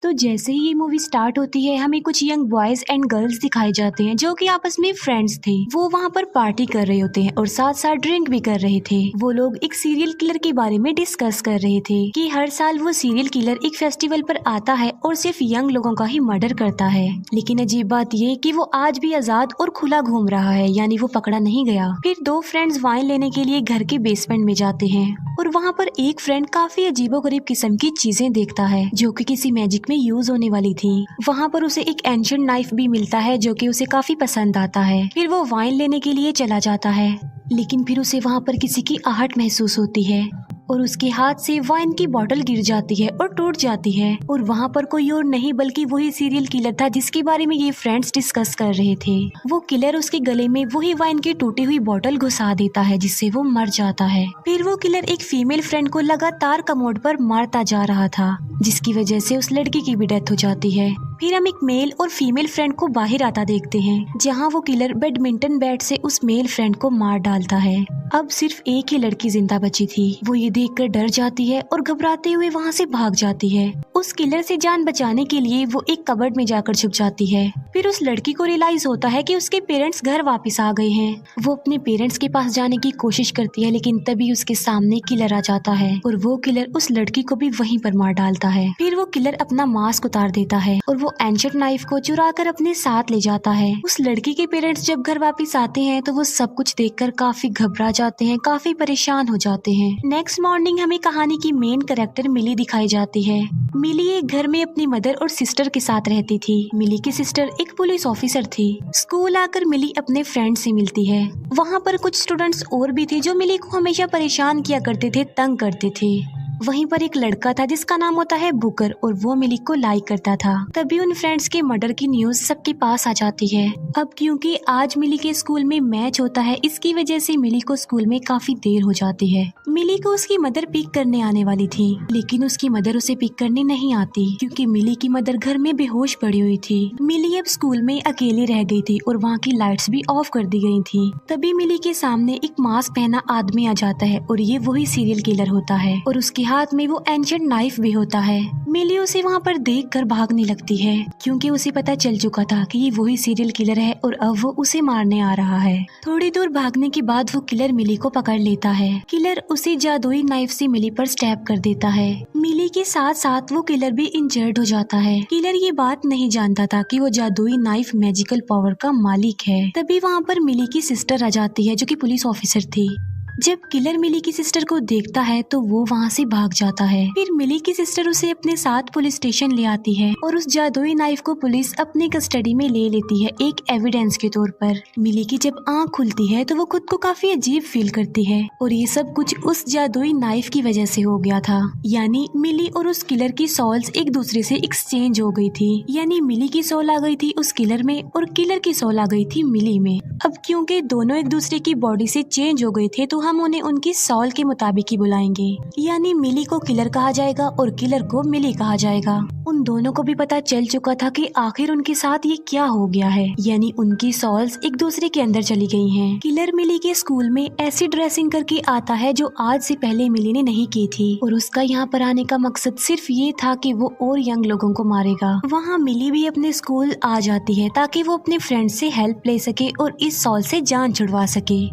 तो जैसे ही ये मूवी स्टार्ट होती है हमें कुछ यंग बॉयज एंड गर्ल्स दिखाए जाते हैं जो कि आपस में फ्रेंड्स थे। वो वहाँ पर पार्टी कर रहे होते हैं और साथ साथ ड्रिंक भी कर रहे थे। वो लोग एक सीरियल किलर के बारे में डिस्कस कर रहे थे कि हर साल वो सीरियल किलर एक फेस्टिवल पर आता है और सिर्फ यंग लोगों का ही मर्डर करता है। लेकिन अजीब बात ये कि वो आज भी आजाद और खुला घूम रहा है, यानी वो पकड़ा नहीं गया। फिर दो फ्रेंड्स वाइन लेने के लिए घर के बेसमेंट में जाते हैं और वहाँ पर एक फ्रेंड काफी अजीबोगरीब किस्म की चीजें देखता है जो कि किसी मैजिक में यूज होने वाली थी। वहाँ पर उसे एक एंशिएंट नाइफ भी मिलता है जो कि उसे काफी पसंद आता है। फिर वो वाइन लेने के लिए चला जाता है, लेकिन फिर उसे वहाँ पर किसी की आहट महसूस होती है और उसके हाथ से वाइन की बोतल गिर जाती है और टूट जाती है। और वहाँ पर कोई और नहीं बल्कि वही सीरियल किलर था जिसके बारे में ये फ्रेंड्स डिस्कस कर रहे थे। वो किलर उसके गले में वही वाइन की टूटी हुई बोतल घुसा देता है जिससे वो मर जाता है। फिर वो किलर एक फीमेल फ्रेंड को लगातार कमोड पर मारता जा रहा था जिसकी वजह से उस लड़की की भी डेथ हो जाती है। फिर हम एक मेल और फीमेल फ्रेंड को बाहर आता देखते हैं जहाँ वो किलर बैडमिंटन बैट से उस मेल फ्रेंड को मार डालता है। अब सिर्फ एक ही लड़की जिंदा बची थी। वो ये देखकर डर जाती है और घबराते हुए वहाँ से भाग जाती है। उस किलर से जान बचाने के लिए वो एक कबर्ड में जाकर छुप जाती है। फिर उस लड़की को रियलाइज होता है कि उसके पेरेंट्स घर वापस आ गए हैं। वो अपने पेरेंट्स के पास जाने की कोशिश करती है लेकिन तभी उसके सामने किलर आ जाता है और वो किलर उस लड़की को भी वहीं पर मार डालता है। फिर वो किलर अपना मास्क उतार देता है और वो एंशिएंट नाइफ को चुरा कर अपने साथ ले जाता है। उस लड़की के पेरेंट्स जब घर वापस आते हैं तो वो सब कुछ देखकर काफी घबरा जाते हैं, काफी परेशान हो जाते हैं। नेक्स्ट मॉर्निंग हमें कहानी की मेन कैरेक्टर मिली दिखाई जाती है। मिली एक घर में अपनी मदर और सिस्टर के साथ रहती थी। मिली की सिस्टर एक पुलिस ऑफिसर थी। स्कूल आकर मिली अपने फ्रेंड से मिलती है। वहाँ पर कुछ स्टूडेंट्स और भी थे जो मिली को हमेशा परेशान किया करते थे, तंग करते थे। वहीं पर एक लड़का था जिसका नाम होता है बुकर और वो मिली को लाइक करता था। तभी उन फ्रेंड्स के मर्डर की न्यूज सबके पास आ जाती है। अब क्योंकि आज मिली के स्कूल में मैच होता है इसकी वजह से मिली को स्कूल में काफी देर हो जाती है। मिली को उसकी मदर पिक करने आने वाली थी लेकिन उसकी मदर उसे पिक करने नहीं आती क्योंकि मिली की मदर घर में बेहोश पड़ी हुई थी। मिली अब स्कूल में अकेली रह गई थी और वहाँ की लाइट्स भी ऑफ कर दी गई थी। तभी मिली के सामने एक मास्क पहना आदमी आ जाता है और ये वही सीरियल किलर होता है और उसके हाथ में वो एंशिएंट नाइफ भी होता है। मिली उसे वहाँ पर देखकर भागने लगती है क्योंकि उसे पता चल चुका था कि ये वही सीरियल किलर है और अब वो उसे मारने आ रहा है। थोड़ी दूर भागने के बाद वो किलर मिली को पकड़ लेता है। किलर उसे जादुई नाइफ से मिली पर स्टैब कर देता है। मिली के साथ साथ वो किलर भी इंजर्ड हो जाता है। किलर ये बात नहीं जानता था कि वो जादुई नाइफ मैजिकल पावर का मालिक है। तभी वहाँ पर मिली की सिस्टर आ जाती है जो कि पुलिस ऑफिसर थी। जब किलर मिली की सिस्टर को देखता है तो वो वहाँ से भाग जाता है। फिर मिली की सिस्टर उसे अपने साथ पुलिस स्टेशन ले आती है और उस जादुई नाइफ को पुलिस अपनी कस्टडी में ले लेती है एक एविडेंस के तौर पर। मिली की जब आँख खुलती है तो वो खुद को काफी अजीब फील करती है और ये सब कुछ उस जादुई नाइफ की वजह से हो गया था। यानी मिली और उस किलर की सोल्स एक दूसरे से एक्सचेंज हो गई थी। यानी मिली की सोल आ गई थी उस किलर में और किलर की सोल आ गई थी मिली में। अब क्योंकि दोनों एक दूसरे की बॉडी से चेंज हो गए थे तो हम उन्हें उनकी सोल के मुताबिक ही बुलाएंगे। यानी मिली को किलर कहा जाएगा और किलर को मिली कहा जाएगा। उन दोनों को भी पता चल चुका था कि आखिर उनके साथ ये क्या हो गया है। यानी उनकी सोल्स एक दूसरे के अंदर चली गई हैं। किलर मिली के स्कूल में ऐसी ड्रेसिंग करके आता है जो आज से पहले मिली ने नहीं की थी और उसका यहाँ पर आने का मकसद सिर्फ ये था कि वो और यंग लोगों को मारेगा। वहाँ मिली भी अपने स्कूल आ जाती है ताकि वो अपने फ्रेंड से हेल्प ले सके और इस सोल से जान छुड़वा सके।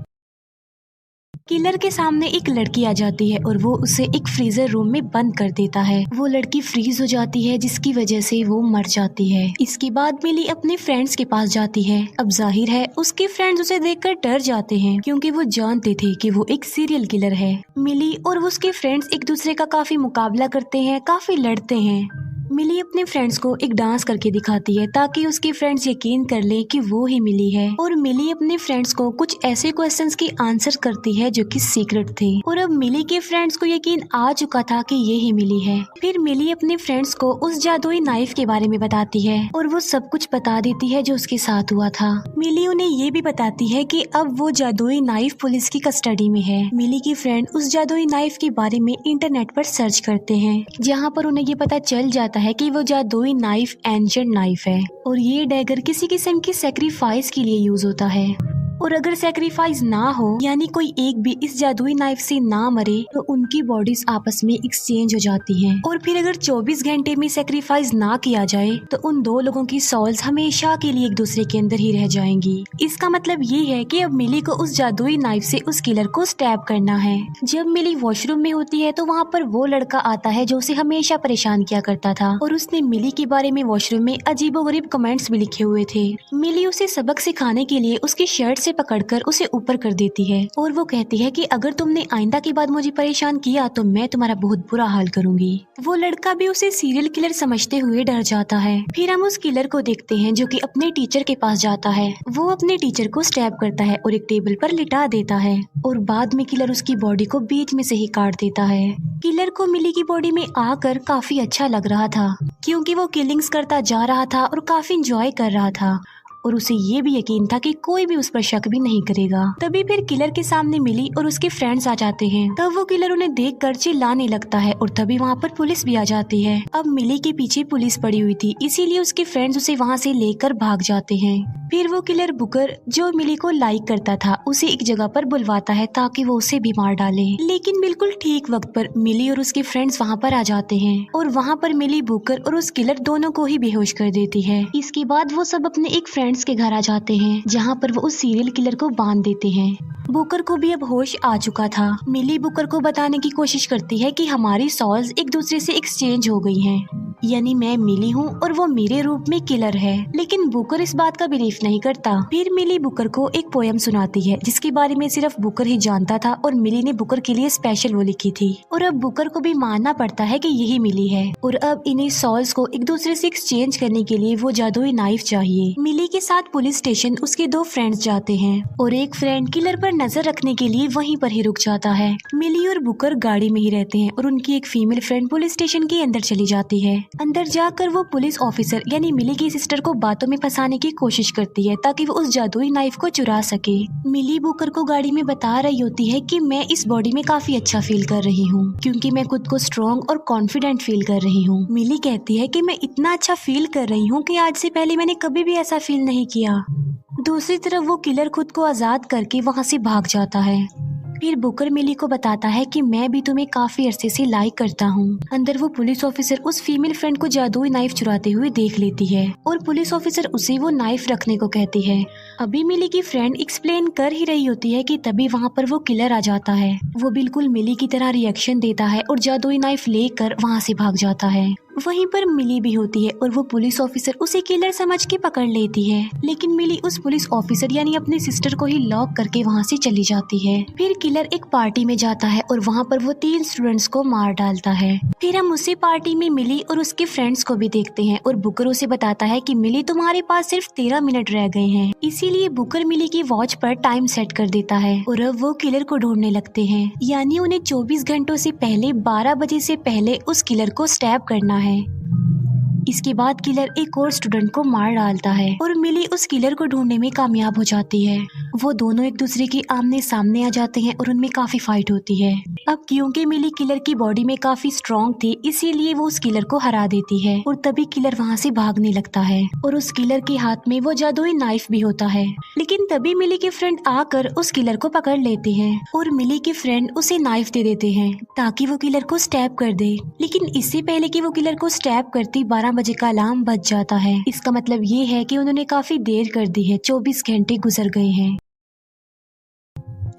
किलर के सामने एक लड़की आ जाती है और वो उसे एक फ्रीजर रूम में बंद कर देता है। वो लड़की फ्रीज हो जाती है जिसकी वजह से वो मर जाती है। इसके बाद मिली अपने फ्रेंड्स के पास जाती है। अब जाहिर है उसके फ्रेंड्स उसे देखकर डर जाते हैं क्योंकि वो जानते थे कि वो एक सीरियल किलर है। मिली और उसके फ्रेंड्स एक दूसरे का काफी मुकाबला करते हैं, काफी लड़ते हैं। मिली अपने फ्रेंड्स को एक डांस करके दिखाती है ताकि उसके फ्रेंड्स यकीन कर लें कि वो ही मिली है। और मिली अपने फ्रेंड्स को कुछ ऐसे क्वेश्चंस की आंसर करती है जो कि सीक्रेट थे और अब मिली के फ्रेंड्स को यकीन आ चुका था कि ये ही मिली है। फिर मिली अपने फ्रेंड्स को उस जादुई नाइफ के बारे में बताती है और वो सब कुछ बता देती है जो उसके साथ हुआ था। मिली उन्हें ये भी बताती है कि अब वो जादुई नाइफ पुलिस की कस्टडी में है। मिली की फ्रेंड उस जादुई नाइफ के बारे में इंटरनेट पर सर्च करते हैं जहाँ पर उन्हें ये पता चल जाता है कि वो जादुई नाइफ एंशिएंट नाइफ है और ये डैगर किसी किस्म की सैक्रिफाइस के लिए यूज होता है। और अगर सेक्रीफाइस ना हो यानी कोई एक भी इस जादुई नाइफ से ना मरे तो उनकी बॉडीज आपस में एक्सचेंज हो जाती हैं। और फिर अगर 24 घंटे में सेक्रीफाइस ना किया जाए तो उन दो लोगों की सोल्स हमेशा के लिए एक दूसरे के अंदर ही रह जाएंगी। इसका मतलब ये है कि अब मिली को उस जादुई नाइफ से उस किलर को स्टैब करना है। जब मिली वॉशरूम में होती है तो वहाँ पर वो लड़का आता है जो उसे हमेशा परेशान किया करता था और उसने मिली के बारे में वॉशरूम में अजीबोगरीब कमेंट्स भी लिखे हुए थे। मिली उसे सबक सिखाने के लिए उसकी शर्ट से पकड़कर उसे ऊपर कर देती है और वो कहती है कि अगर तुमने आइंदा के बाद मुझे परेशान किया तो मैं तुम्हारा बहुत बुरा हाल करूंगी। वो लड़का भी उसे सीरियल किलर समझते हुए डर जाता है। फिर हम उस किलर को देखते हैं जो कि अपने टीचर के पास जाता है। वो अपने टीचर को स्टैब करता है और एक टेबल पर लिटा देता है और बाद में किलर उसकी बॉडी को बीच में से ही काट देता है। किलर को मिली की बॉडी में आकर काफी अच्छा लग रहा था क्योंकि वो किलिंग्स करता जा रहा था और काफी इंजॉय कर रहा था और उसे ये भी यकीन था कि कोई भी उस पर शक भी नहीं करेगा। तभी फिर किलर के सामने मिली और उसके फ्रेंड्स आ जाते हैं। तब वो किलर उन्हें देखकर चिल्लाने लगता है और तभी वहाँ पर पुलिस भी आ जाती है। अब मिली के पीछे पुलिस पड़ी हुई थी इसीलिए उसके फ्रेंड्स उसे वहाँ से लेकर भाग जाते हैं। फिर वो किलर बुकर जो मिली को लाइक करता था उसे एक जगह पर बुलवाता है ताकि वो उसे भी मार डाले। लेकिन बिल्कुल ठीक वक्त पर मिली और उसके फ्रेंड्स वहाँ पर आ जाते हैं और वहाँ पर मिली बुकर और उस किलर दोनों को ही बेहोश कर देती है। इसके बाद वो सब अपने एक फ्रेंड्स के घर आ जाते हैं जहाँ पर वो उस सीरियल किलर को बांध देते हैं। बुकर को भी अब होश आ चुका था। मिली बुकर को बताने की कोशिश करती है कि हमारी सॉल्स एक दूसरे से एक्सचेंज हो गई हैं, यानी मैं मिली हूँ और वो मेरे रूप में किलर है। लेकिन बुकर इस बात का बिलीव नहीं करता। फिर मिली बुकर को एक पोयम सुनाती है जिसके बारे में सिर्फ बुकर ही जानता था और मिली ने बुकर के लिए स्पेशल वो लिखी थी। और अब बुकर को भी मानना पड़ता है कि यही मिली है और अब इन्हें सॉल्स को एक दूसरे से एक्सचेंज करने के लिए वो जादुई नाइफ चाहिए। मिली के साथ पुलिस स्टेशन उसके दो फ्रेंड्स जाते हैं और एक फ्रेंड किलर पर नजर रखने के लिए वहीं पर ही रुक जाता है। मिली और बुकर गाड़ी में ही रहते हैं और उनकी एक फीमेल फ्रेंड पुलिस स्टेशन के अंदर चली जाती है। अंदर जाकर वो पुलिस ऑफिसर यानी मिली की सिस्टर को बातों में फंसाने की कोशिश करती है ताकि वो उस जादुई नाइफ को चुरा सके। मिली बुकर को गाड़ी में बता रही होती है कि मैं इस बॉडी में काफी अच्छा फील कर रही हूँ क्योंकि मैं खुद को स्ट्रॉन्ग और कॉन्फिडेंट फील कर रही हूँ। मिली कहती है कि मैं इतना अच्छा फील कर रही हूँ कि आज से पहले मैंने कभी भी ऐसा फील नहीं किया। दूसरी तरफ वो किलर खुद को आजाद करके वहाँ से भाग जाता है। फिर बुकर मिली को बताता है कि मैं भी तुम्हें काफी अरसे से लाइक करता हूँ। अंदर वो पुलिस ऑफिसर उस फीमेल फ्रेंड को जादुई नाइफ चुराते हुए देख लेती है और पुलिस ऑफिसर उसे वो नाइफ रखने को कहती है। अभी मिली की फ्रेंड एक्सप्लेन कर ही रही होती है कि तभी वहाँ पर वो किलर आ जाता है। वो बिल्कुल मिली की तरह रिएक्शन देता है और जादुई नाइफ लेकर वहाँ से भाग जाता है। वहीं पर मिली भी होती है और वो पुलिस ऑफिसर उसे किलर समझ के पकड़ लेती है। लेकिन मिली उस पुलिस ऑफिसर यानी अपनी सिस्टर को ही लॉक करके वहाँ से चली जाती है। फिर किलर एक पार्टी में जाता है और वहाँ पर वो 3 स्टूडेंट्स को मार डालता है। फिर हम उसी पार्टी में मिली और उसके फ्रेंड्स को भी देखते हैं और बुकर उसे बताता है कि मिली तुम्हारे पास सिर्फ 13 मिनट रह गए हैं। इसीलिए बुकर मिली की वॉच पर टाइम सेट कर देता है और अब वो किलर को ढूंढने लगते हैं, यानी उन्हें 24 घंटों से पहले 12 बजे से पहले उस किलर को स्टैब करना है। इसके बाद किलर एक और स्टूडेंट को मार डालता है और मिली उस किलर को ढूंढने में कामयाब हो जाती है। वो दोनों एक दूसरे के आमने सामने आ जाते हैं और उनमें काफी फाइट होती है। अब क्योंकि मिली किलर की बॉडी में काफी स्ट्रॉन्ग थी इसीलिए वो उस किलर को हरा देती है और तभी किलर वहाँ से भागने लगता है और उस किलर के हाथ में वो जादुई नाइफ भी होता है। लेकिन तभी मिली के फ्रेंड आकर उस किलर को पकड़ लेते हैं और मिली के फ्रेंड उसे नाइफ दे देते हैं ताकि वो किलर को स्टैब कर दे। लेकिन इससे पहले कि वो किलर को स्टैब करती 12 बजे का अलार्म बज जाता है। इसका मतलब ये है कि उन्होंने काफी देर कर दी है, 24 घंटे गुजर गए हैं।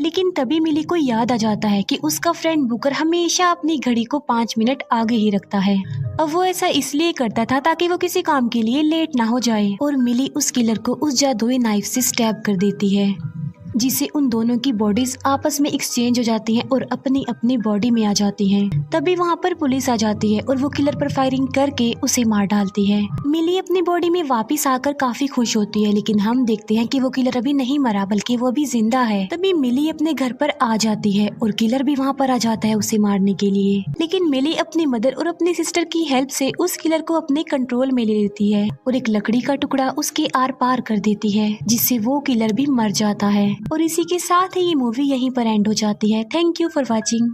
लेकिन तभी मिली को याद आ जाता है कि उसका फ्रेंड बुकर हमेशा अपनी घड़ी को 5 मिनट आगे ही रखता है। अब वो ऐसा इसलिए करता था ताकि वो किसी काम के लिए लेट ना हो जाए और मिली उस किलर को उस जादुई नाइफ से स्टैब कर देती है जिससे उन दोनों की बॉडीज आपस में एक्सचेंज हो जाती हैं और अपनी अपनी बॉडी में आ जाती हैं। तभी वहाँ पर पुलिस आ जाती है और वो किलर पर फायरिंग करके उसे मार डालती है। मिली अपनी बॉडी में वापस आकर काफी खुश होती है, लेकिन हम देखते हैं कि वो किलर अभी नहीं मरा बल्कि वो अभी जिंदा है। तभी मिली अपने घर पर आ जाती है और किलर भी वहाँ पर आ जाता है उसे मारने के लिए। लेकिन मिली अपनी मदर और अपनी सिस्टर की हेल्प से उस किलर को अपने कंट्रोल में ले लेती है और एक लकड़ी का टुकड़ा उसके आर पार कर देती है जिससे वो किलर भी मर जाता है। और इसी के साथ ही ये मूवी यहीं पर एंड हो जाती है। Thank you for watching.